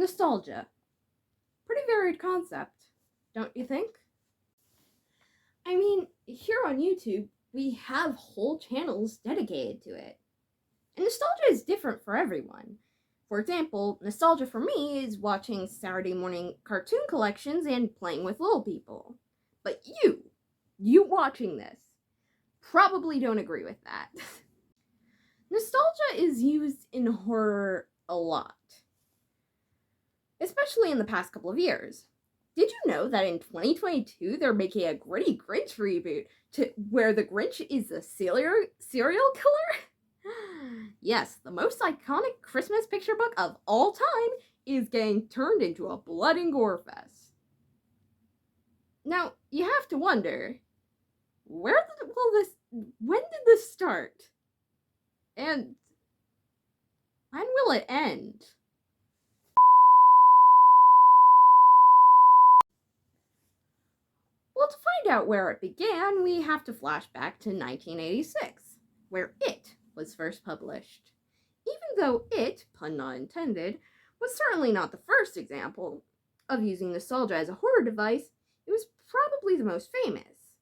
Nostalgia. Pretty varied concept, don't you think? I mean, here on YouTube, we have whole channels dedicated to it. And nostalgia is different for everyone. For example, nostalgia for me is watching Saturday morning cartoon collections and playing with little people. But you watching this, probably don't agree with that. Nostalgia is used in horror a lot, especially in the past couple of years. Did you know that in 2022 they're making a Gritty Grinch reboot where the Grinch is a serial killer? Yes, the most iconic Christmas picture book of all time is getting turned into a blood and gore fest. Now, you have to wonder, when did this start? And when will it end? Well, to find out where it began, we have to flash back to 1986, where It was first published. Even though It, pun not intended, was certainly not the first example of using nostalgia as a horror device, it was probably the most famous.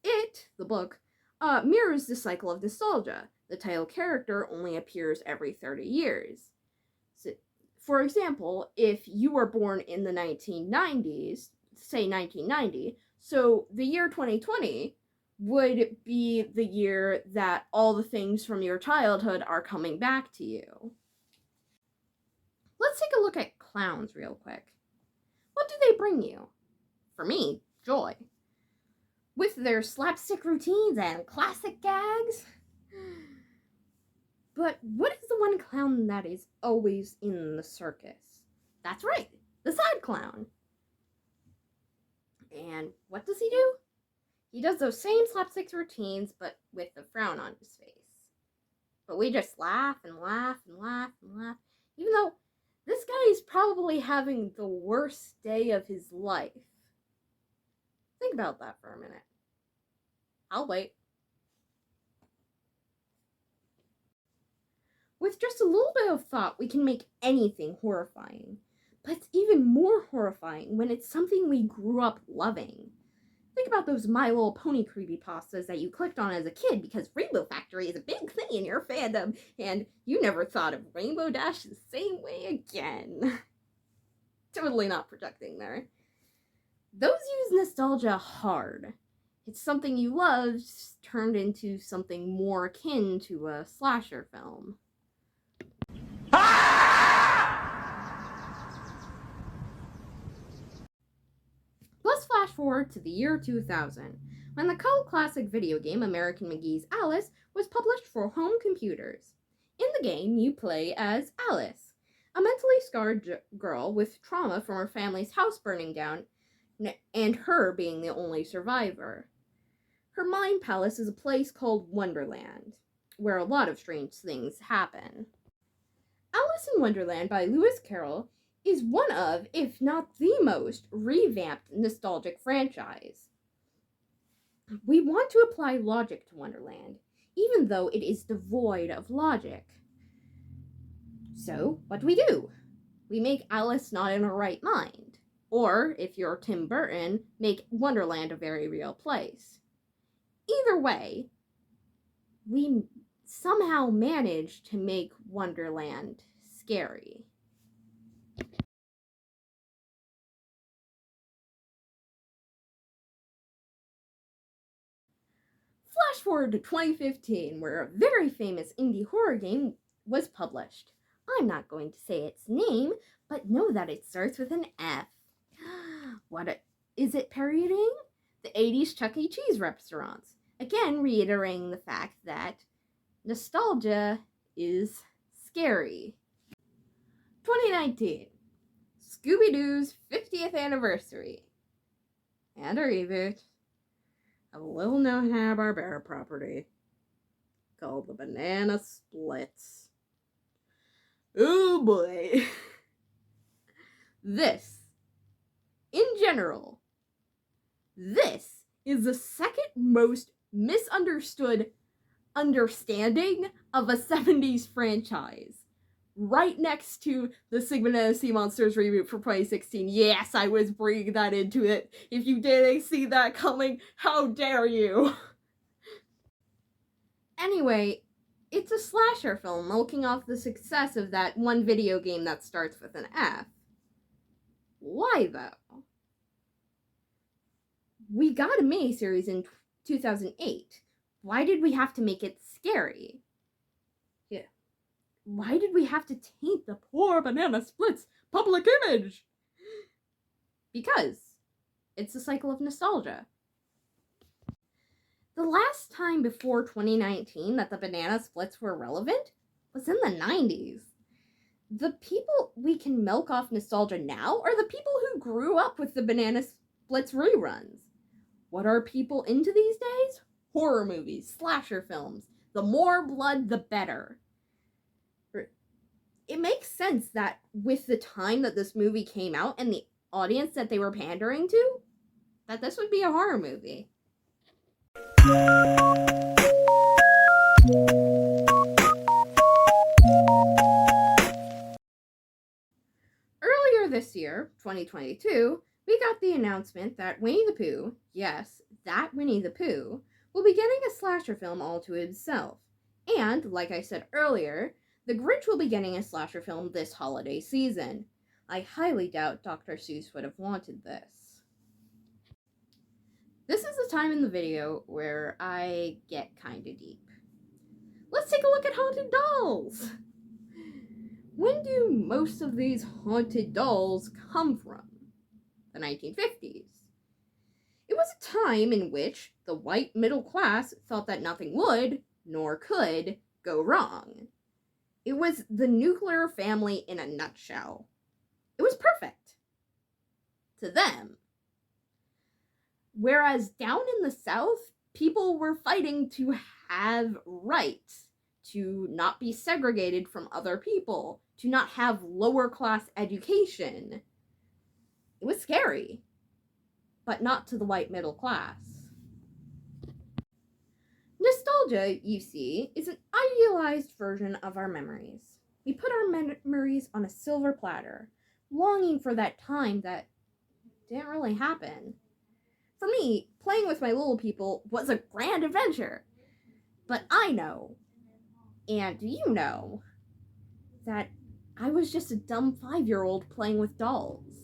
It, the book, mirrors the cycle of nostalgia. The title character only appears every 30 years. So, for example, if you were born in the 1990s, say 1990, so the year 2020 would be the year that all the things from your childhood are coming back to you. Let's take a look at clowns real quick. What do they bring you? For me, joy. With their slapstick routines and classic gags. But what is the one clown that is always in the circus? That's right, the sad clown. And what does he do? He does those same slapstick routines, but with a frown on his face. But we just laugh and laugh and laugh and laugh, even though this guy is probably having the worst day of his life. Think about that for a minute. I'll wait. With just a little bit of thought, we can make anything horrifying. But it's even more horrifying when it's something we grew up loving. Think about those My Little Pony creepypastas that you clicked on as a kid because Rainbow Factory is a big thing in your fandom, and you never thought of Rainbow Dash the same way again. Totally not projecting there. Those use nostalgia hard. It's something you loved turned into something more akin to a slasher film. Let's flash forward to the year 2000, when the cult classic video game American McGee's Alice was published for home computers. In the game, you play as Alice, a mentally scarred girl with trauma from her family's house burning down, and her being the only survivor. Her mind palace is a place called Wonderland, where a lot of strange things happen. Alice in Wonderland by Lewis Carroll is one of, if not the most, revamped nostalgic franchise. We want to apply logic to Wonderland, even though it is devoid of logic. So, what do? We make Alice not in her right mind. Or, if you're Tim Burton, make Wonderland a very real place. Either way, we somehow managed to make Wonderland scary. Flash forward to 2015, where a very famous indie horror game was published. I'm not going to say its name, but know that it starts with an F. What is it parodying? The 80s Chuck E. Cheese restaurants. Again, reiterating the fact that nostalgia is scary. 2019, Scooby-Doo's 50th anniversary. And a reboot of a little-known Hanna-Barbera property called the Banana Splits. Oh boy. This, in general, this is the second most misunderstood understanding of a 70s franchise. right next to the Sigma and Sea Monsters reboot for 2016. Yes, I was bringing that into it. If you didn't see that coming, how dare you? Anyway, it's a slasher film milking off the success of that one video game that starts with an F. Why, though? We got a miniseries in 2008. Why did we have to make it scary? Yeah. Why did we have to taint the poor Banana Split's public image? Because it's a cycle of nostalgia. The last time before 2019 that the Banana Splits were relevant was in the 90s. The people we can milk off nostalgia now are the people who grew up with the Banana Splits reruns. What are people into these days? Horror movies, slasher films. The more blood, the better. It makes sense that with the time that this movie came out and the audience that they were pandering to, that this would be a horror movie. Earlier this year, 2022, we got the announcement that Winnie the Pooh, yes, that Winnie the Pooh, will be getting a slasher film all to himself. And, like I said earlier, the Grinch will be getting a slasher film this holiday season. I highly doubt Dr. Seuss would have wanted this. This is the time in the video where I get kinda deep. Let's take a look at haunted dolls! When do most of these haunted dolls come from? The 1950s. It was a time in which the white middle class thought that nothing would, nor could, go wrong. It was the nuclear family in a nutshell. It was perfect. To them. Whereas down in the South, people were fighting to have rights, to not be segregated from other people, to not have lower class education. It was scary, but not to the white middle class. Nostalgia, you see, is an idealized version of our memories. We put our memories on a silver platter, longing for that time that didn't really happen. For me, playing with my little people was a grand adventure. But I know, and you know, that I was just a dumb 5-year-old playing with dolls.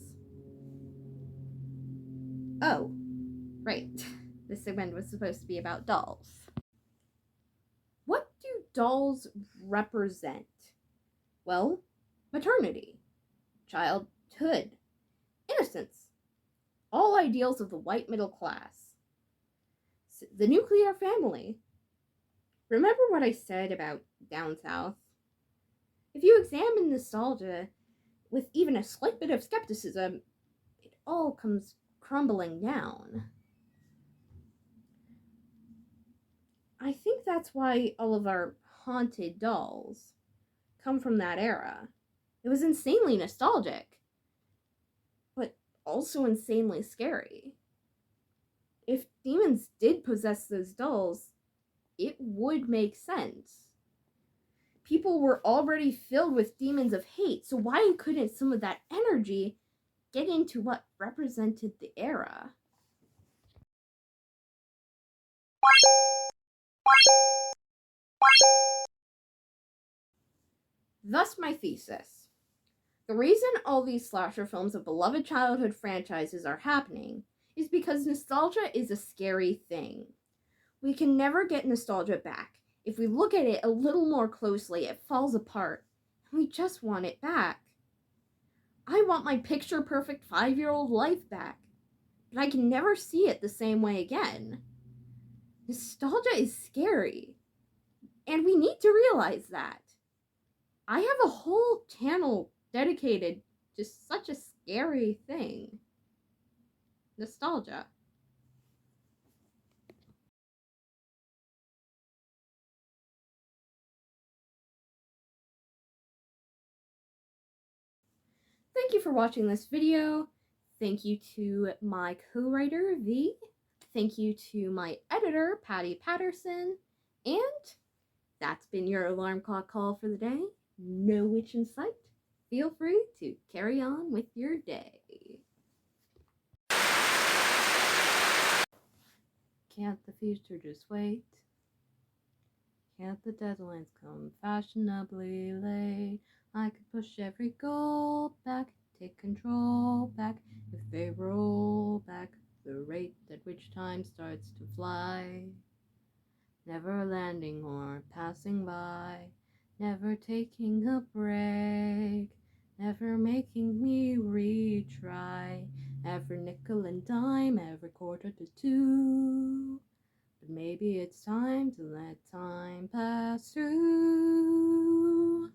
Oh, right. This segment was supposed to be about dolls. What do dolls represent? Well, maternity, childhood, innocence, all ideals of the white middle class. The nuclear family. Remember what I said about down south? If you examine nostalgia with even a slight bit of skepticism, it all comes crumbling down. I think that's why all of our haunted dolls come from that era. It was insanely nostalgic, but also insanely scary. If demons did possess those dolls, it would make sense. People were already filled with demons of hate, so why couldn't some of that energy get into what represented the era? Thus my thesis. The reason all these slasher films of beloved childhood franchises are happening is because nostalgia is a scary thing. We can never get nostalgia back. If we look at it a little more closely, it falls apart, and we just want it back. I want my picture-perfect 5-year-old life back, but I can never see it the same way again. Nostalgia is scary, and we need to realize that. I have a whole channel dedicated to such a scary thing. Nostalgia. Thank you for watching this video. Thank you to my co-writer, V. Thank you to my editor, Patty Patterson. And that's been your alarm clock call for the day. no witch in sight, feel free to carry on with your day. Can't the future just wait? Can't the deadlines come fashionably late? I could push every goal back, take control back, if they roll back the rate at which time starts to fly. Never landing or passing by, never taking a break, never making me retry, every nickel and dime, every quarter to two. But maybe it's time to let time pass through.